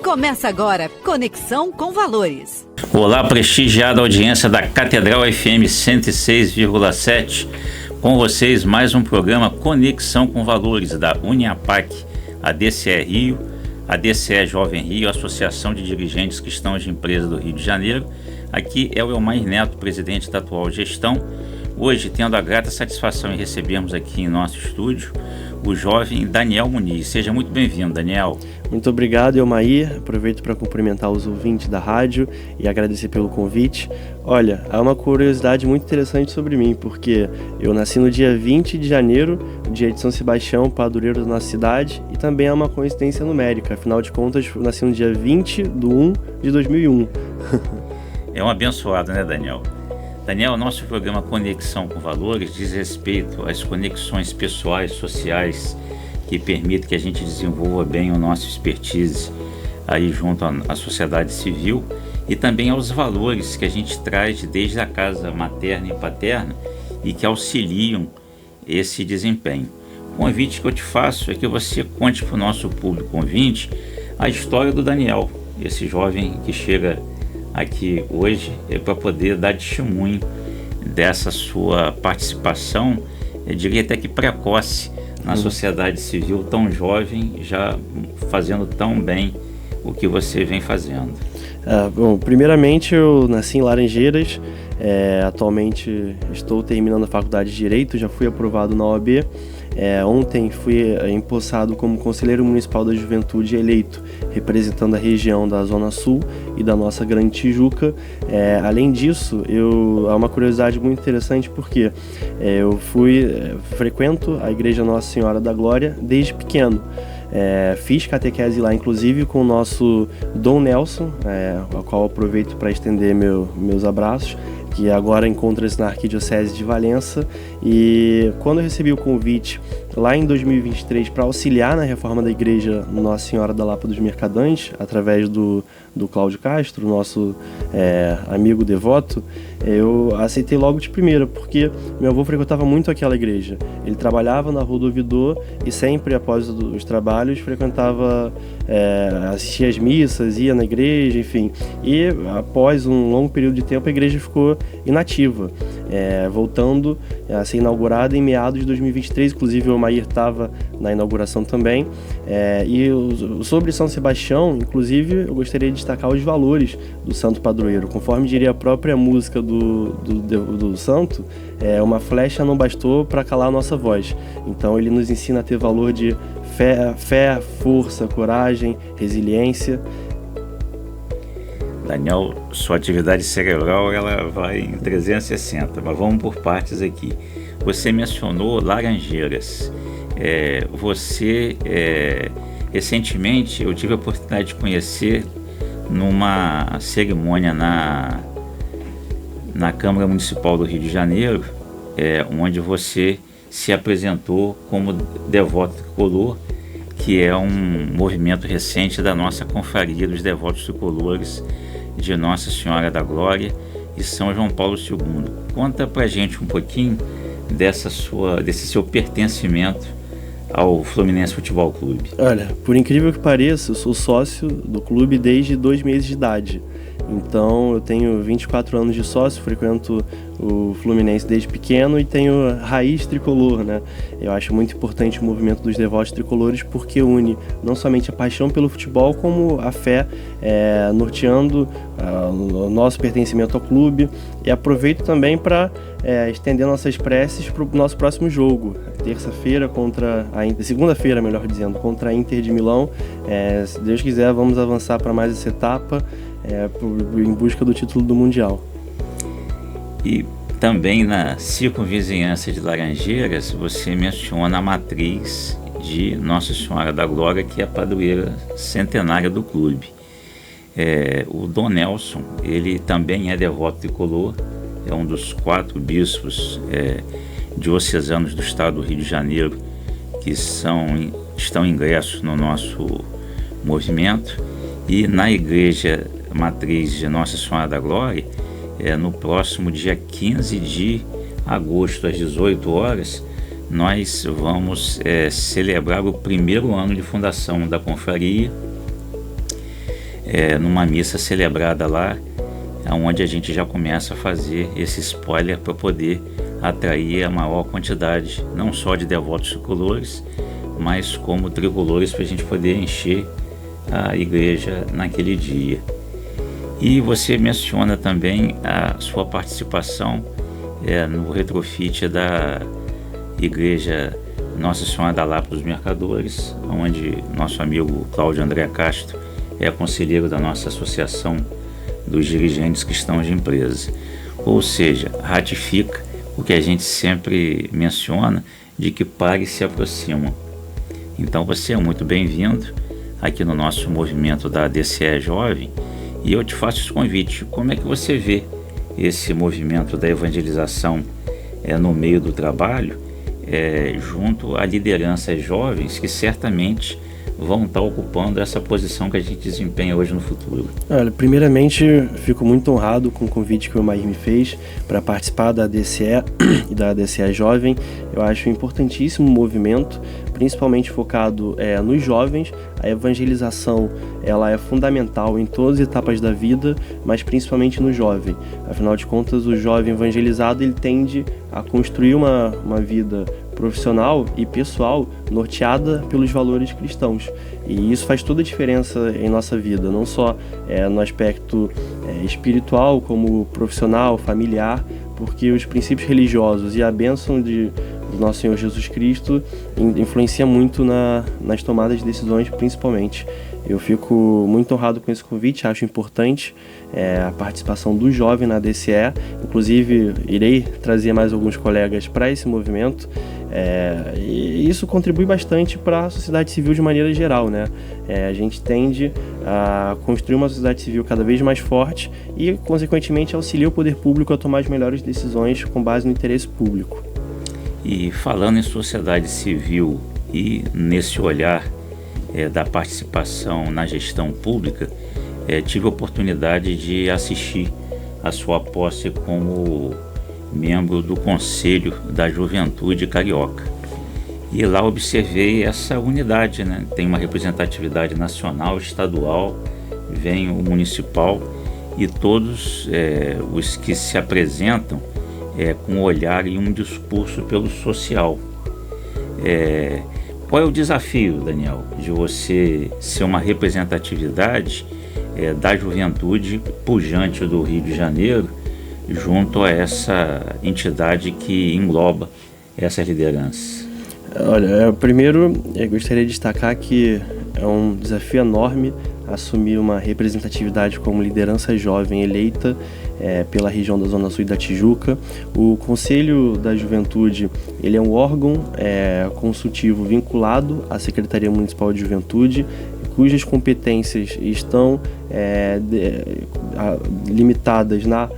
Começa agora, Conexão com Valores. Olá, prestigiada audiência da Catedral FM 106,7. Com vocês, mais um programa Conexão com Valores da Uniapac, a DCE Rio, a DCE Jovem Rio, Associação de Dirigentes Cristãos de Empresas do Rio de Janeiro. Aqui é o Elmair Neto, presidente da atual gestão. Hoje, tendo a grata satisfação em recebermos aqui em nosso estúdio o jovem Daniel Muniz. Seja muito bem-vindo, Daniel. Muito obrigado, Elmair. Aproveito para cumprimentar os ouvintes da rádio e agradecer pelo convite. Olha, há uma curiosidade muito interessante sobre mim, porque eu nasci no dia 20 de janeiro, dia de São Sebastião, padroeiro da nossa cidade, e também é uma coincidência numérica. Afinal de contas, eu nasci no dia 20/1 de 2001. É um abençoado, né, Daniel? Daniel, nosso programa Conexão com Valores diz respeito às conexões pessoais, sociais, que permitem que a gente desenvolva bem o nosso expertise aí junto à sociedade civil e também aos valores que a gente traz desde a casa materna e paterna e que auxiliam esse desempenho. O convite que eu te faço é que você conte para o nosso público ouvinte a história do Daniel, esse jovem que chega aqui hoje para poder dar testemunho dessa sua participação, eu diria até que precoce, na sociedade civil, tão jovem, já fazendo tão bem o que você vem fazendo. Bom, primeiramente eu nasci em Laranjeiras, atualmente estou terminando a faculdade de Direito, já fui aprovado na OAB. Ontem fui empossado como Conselheiro Municipal da Juventude eleito, representando a região da Zona Sul e da nossa Grande Tijuca. Além disso, há uma curiosidade muito interessante porque eu frequento a Igreja Nossa Senhora da Glória desde pequeno. Fiz catequese lá, inclusive, com o nosso Dom Nelson, ao qual aproveito para estender meus abraços, que agora encontra-se na Arquidiocese de Valença. E quando eu recebi o convite lá em 2023 para auxiliar na reforma da Igreja Nossa Senhora da Lapa dos Mercadães, através do Cláudio Castro, nosso amigo devoto, eu aceitei logo de primeira, porque meu avô frequentava muito aquela igreja. Ele trabalhava na Rua do Ouvidor e sempre, após os trabalhos, frequentava, assistia às missas, ia na igreja, enfim. E após um longo período de tempo, a igreja ficou inativa, voltando a ser inaugurada em meados de 2023, inclusive o Elmair estava na inauguração também. Sobre São Sebastião, inclusive, eu gostaria de destacar os valores do santo padroeiro. Conforme diria a própria música do santo, uma flecha não bastou para calar a nossa voz. Então ele nos ensina a ter valor de fé, força, coragem, resiliência. Daniel, sua atividade cerebral ela vai em 360, mas vamos por partes aqui. Você mencionou Laranjeiras. Recentemente eu tive a oportunidade de conhecer numa cerimônia na Câmara Municipal do Rio de Janeiro, onde você se apresentou como devoto tricolor, que é um movimento recente da nossa confraria dos devotos tricolores de Nossa Senhora da Glória e São João Paulo II. Conta pra gente um pouquinho desse seu pertencimento ao Fluminense Futebol Clube. Olha, por incrível que pareça, eu sou sócio do clube desde 2 meses de idade. Então eu tenho 24 anos de sócio, frequento o Fluminense desde pequeno e tenho raiz tricolor, né? Eu acho muito importante o movimento dos devotos tricolores porque une não somente a paixão pelo futebol, como a fé, norteando o nosso pertencimento ao clube. E aproveito também para estender nossas preces para o nosso próximo jogo, segunda-feira, melhor dizendo, contra a Inter de Milão. Se Deus quiser, vamos avançar para mais essa etapa, em busca do título do Mundial. E também na circunvizinhança de Laranjeiras, você menciona a matriz de Nossa Senhora da Glória, que é a padroeira centenária do clube. O Dom Nelson, ele também é devoto tricolor, é um dos 4 bispos diocesanos do estado do Rio de Janeiro que estão ingressos no nosso movimento. E na igreja matriz de Nossa Senhora da Glória, no próximo dia 15 de agosto, às 18 horas, nós vamos celebrar o primeiro ano de fundação da confraria numa missa celebrada lá, onde a gente já começa a fazer esse spoiler para poder atrair a maior quantidade, não só de devotos tricolores, mas como tricolores, para a gente poder encher a igreja naquele dia. E você menciona também a sua participação no retrofit da igreja Nossa Senhora da Lapa dos Mercadores, onde nosso amigo Cláudio André Castro é conselheiro da nossa associação dos dirigentes cristãos de empresa. Ou seja, ratifica o que a gente sempre menciona, de que pares se aproximam. Então você é muito bem-vindo aqui no nosso movimento da DCE Jovem, e eu te faço esse convite. Como é que você vê esse movimento da evangelização no meio do trabalho, junto a lideranças jovens que certamente vão estar ocupando essa posição que a gente desempenha hoje no futuro? Olha, primeiramente, fico muito honrado com o convite que o Mair me fez para participar da DCE e da DCE Jovem. Eu acho importantíssimo o movimento, principalmente focado nos jovens. A evangelização ela é fundamental em todas as etapas da vida, mas principalmente no jovem. Afinal de contas, o jovem evangelizado ele tende a construir uma vida profissional e pessoal norteada pelos valores cristãos. E isso faz toda a diferença em nossa vida, não só no aspecto espiritual, como profissional, familiar, porque os princípios religiosos e a bênção do nosso Senhor Jesus Cristo influencia muito nas tomadas de decisões, principalmente. Eu fico muito honrado com esse convite, acho importante a participação do jovem na DCE, inclusive irei trazer mais alguns colegas para esse movimento, e isso contribui bastante para a sociedade civil de maneira geral, né? A gente tende a construir uma sociedade civil cada vez mais forte e, consequentemente, auxilia o poder público a tomar as melhores decisões com base no interesse público. E falando em sociedade civil e nesse olhar da participação na gestão pública, tive a oportunidade de assistir a sua posse como membro do Conselho da Juventude Carioca. E lá observei essa unidade, né? Tem uma representatividade nacional, estadual, vem o municipal, e todos os que se apresentam com um olhar e um discurso pelo social. Qual é o desafio, Daniel, de você ser uma representatividade da juventude pujante do Rio de Janeiro junto a essa entidade que engloba essas lideranças? Olha, primeiro eu gostaria de destacar que é um desafio enorme assumir uma representatividade como liderança jovem eleita pela região da Zona Sul e da Tijuca. O Conselho da Juventude ele é um órgão consultivo vinculado à Secretaria Municipal de Juventude, cujas competências estão limitadas na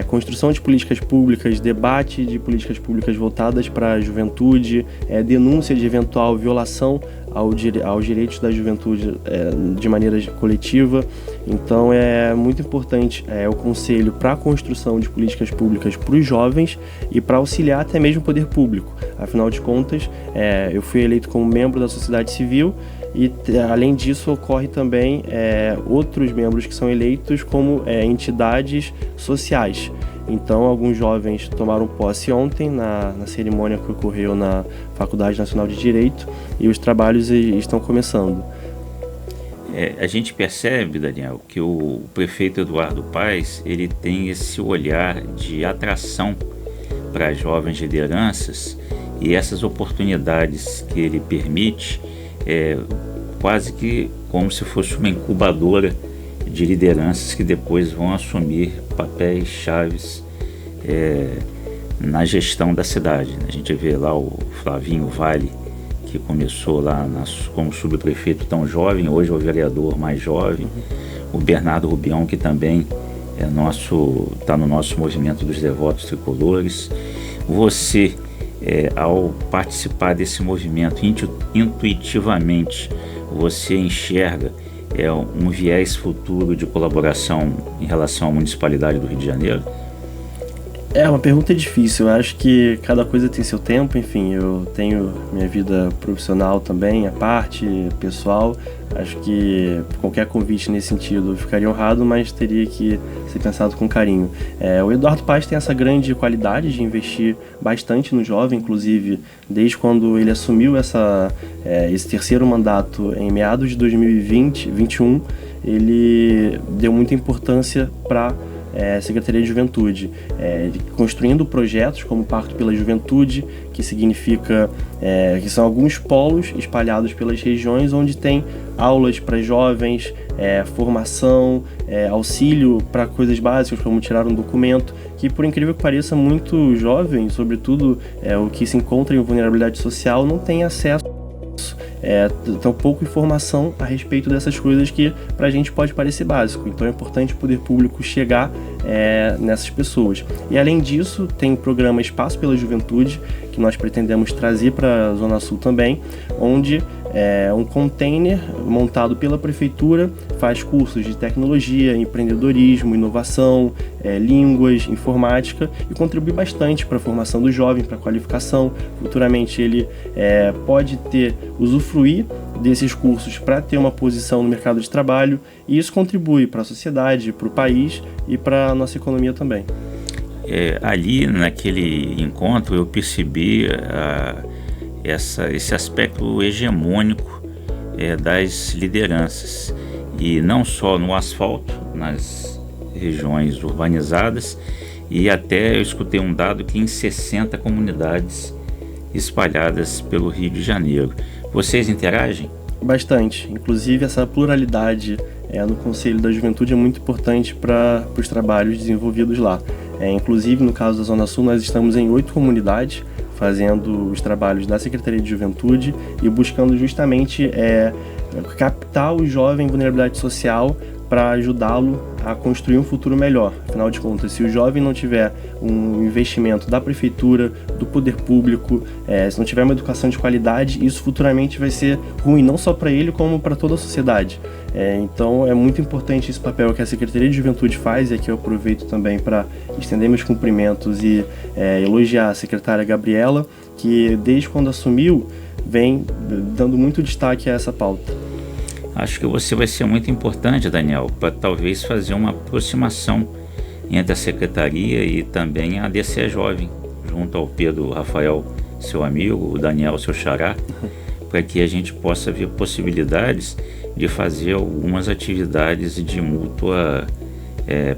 construção de políticas públicas, debate de políticas públicas voltadas para a juventude, denúncia de eventual violação aos direitos da juventude de maneira coletiva. Então é muito importante o Conselho para a construção de políticas públicas para os jovens e para auxiliar até mesmo o poder público. Afinal de contas, eu fui eleito como membro da sociedade civil e, além disso, ocorre também outros membros que são eleitos como entidades sociais. Então, alguns jovens tomaram posse ontem na cerimônia que ocorreu na Faculdade Nacional de Direito e os trabalhos estão começando. A gente percebe, Daniel, que o prefeito Eduardo Paes ele tem esse olhar de atração para jovens lideranças, e essas oportunidades que ele permite quase que como se fosse uma incubadora de lideranças que depois vão assumir papéis chaves na gestão da cidade. A gente vê lá o Flavinho Vale, que começou lá como subprefeito tão jovem, hoje é o vereador mais jovem. O Bernardo Rubião, que também está no nosso movimento dos devotos tricolores. Você, ao participar desse movimento, intuitivamente, você enxerga um viés futuro de colaboração em relação à municipalidade do Rio de Janeiro? É uma pergunta difícil. Eu acho que cada coisa tem seu tempo. Enfim, eu tenho minha vida profissional também, a parte pessoal. Acho que qualquer convite nesse sentido eu ficaria honrado, mas teria que ser pensado com carinho. O Eduardo Paes tem essa grande qualidade de investir bastante no jovem, inclusive desde quando ele assumiu esse terceiro mandato em meados de 2021, ele deu muita importância para Secretaria de Juventude, construindo projetos como Pacto pela Juventude, que significa que são alguns polos espalhados pelas regiões onde tem aulas para jovens, formação, auxílio para coisas básicas como tirar um documento, que por incrível que pareça muito jovem, sobretudo o que se encontra em vulnerabilidade social, não tem acesso. Tão pouca informação a respeito dessas coisas que pra gente pode parecer básico. Então é importante o poder público chegar nessas pessoas. E além disso, tem o programa Espaço pela Juventude, que nós pretendemos trazer para a Zona Sul também, onde um container montado pela prefeitura faz cursos de tecnologia, empreendedorismo, inovação, línguas, informática, e contribui bastante para a formação do jovem, para a qualificação. Futuramente ele pode usufruir desses cursos para ter uma posição no mercado de trabalho, e isso contribui para a sociedade, para o país e para a nossa economia também. Ali naquele encontro eu percebi esse aspecto hegemônico das lideranças, e não só no asfalto, nas regiões urbanizadas, e até eu escutei um dado que em 60 comunidades espalhadas pelo Rio de Janeiro. Vocês interagem? Bastante. Inclusive essa pluralidade no Conselho da Juventude é muito importante para os trabalhos desenvolvidos lá. Inclusive no caso da Zona Sul nós estamos em 8 comunidades fazendo os trabalhos da Secretaria de Juventude e buscando justamente captar o jovem em vulnerabilidade social para ajudá-lo a construir um futuro melhor. Afinal de contas, se o jovem não tiver um investimento da prefeitura, do poder público, se não tiver uma educação de qualidade, isso futuramente vai ser ruim, não só para ele, como para toda a sociedade. Então é muito importante esse papel que a Secretaria de Juventude faz, e aqui eu aproveito também para estender meus cumprimentos e elogiar a secretária Gabriela, que desde quando assumiu, vem dando muito destaque a essa pauta. Acho que você vai ser muito importante, Daniel, para talvez fazer uma aproximação entre a Secretaria e também a DCE Jovem, junto ao Pedro Rafael, seu amigo, o Daniel, seu xará, para que a gente possa ver possibilidades de fazer algumas atividades de mútua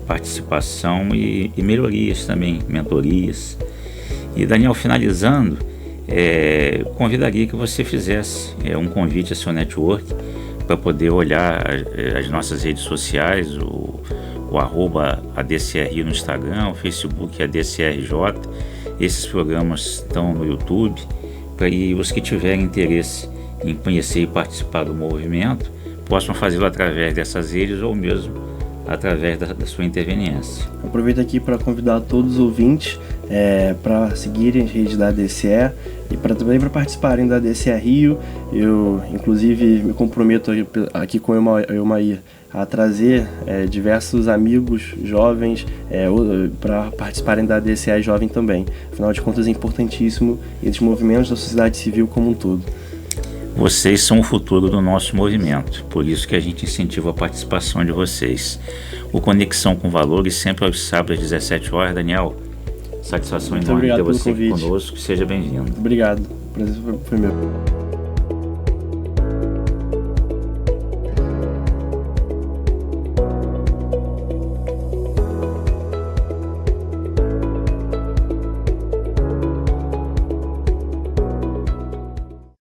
participação e melhorias também, mentorias. E, Daniel, finalizando, convidaria que você fizesse um convite a seu network, para poder olhar as nossas redes sociais, o @ADCR no Instagram, o Facebook ADCRJ. Esses programas estão no YouTube, e os que tiverem interesse em conhecer e participar do movimento possam fazê-lo através dessas redes ou mesmo através da sua interveniência. Aproveito aqui para convidar todos os ouvintes para seguirem as redes da ADCE e também para participarem da ADCE Rio. Eu, inclusive, me comprometo aqui com o Eumair a trazer diversos amigos jovens para participarem da ADCE Jovem também. Afinal de contas, é importantíssimo esses movimentos da sociedade civil como um todo. Vocês são o futuro do nosso movimento, por isso que a gente incentiva a participação de vocês. O Conexão com Valores, sempre aos sábados às 17 horas. Daniel, satisfação enorme ter você aqui conosco. Seja bem-vindo. Obrigado, o prazer foi meu.